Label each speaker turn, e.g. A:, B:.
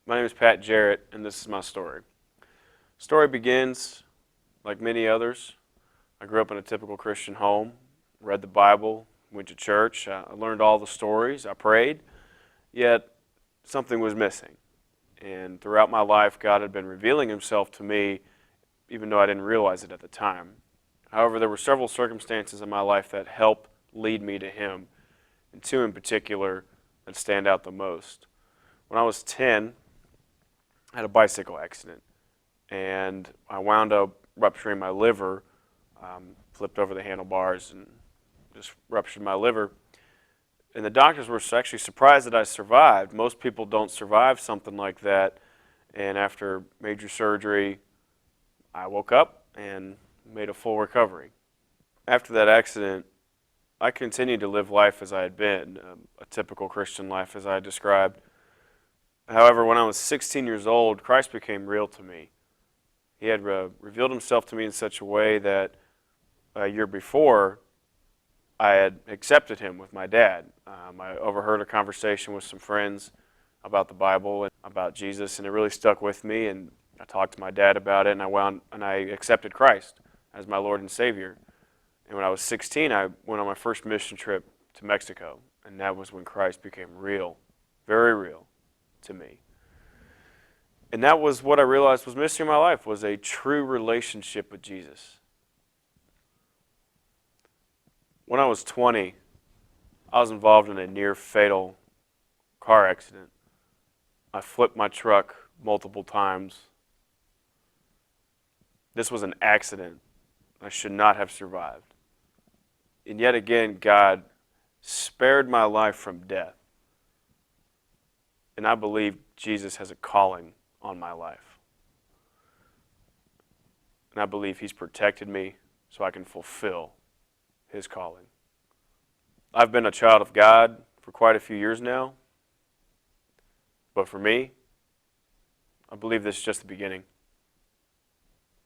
A: My name is Pat Jarrett, and this is my story. Story begins, like many others. I grew up in a typical Christian home, read the Bible, went to church. I learned all the stories. I prayed, yet something was missing. And throughout my life, God had been revealing Himself to me, even though I didn't realize it at the time. However, there were several circumstances in my life that helped lead me to Him, and two in particular that stand out the most. When I was 10, I had a bicycle accident, and I wound up rupturing my liver, flipped over the handlebars and just ruptured my liver. And the doctors were actually surprised that I survived. Most people don't survive something like that. And after major surgery, I woke up and made a full recovery. After that accident, I continued to live life as I had been, a typical Christian life as I described. However, when I was 16 years old, Christ became real to me. He had revealed Himself to me in such a way that a year before, I had accepted Him with my dad. I overheard a conversation with some friends about the Bible and about Jesus, and it really stuck with me. And I talked to my dad about it, and I accepted Christ as my Lord and Savior. And when I was 16, I went on my first mission trip to Mexico, and that was when Christ became real, very real to me. And that was what I realized was missing in my life, was a true relationship with Jesus. When I was 20, I was involved in a near-fatal car accident. I flipped my truck multiple times. This was an accident. I should not have survived. And yet again, God spared my life from death. And I believe Jesus has a calling on my life. And I believe He's protected me so I can fulfill His calling. I've been a child of God for quite a few years now. But for me, I believe this is just the beginning.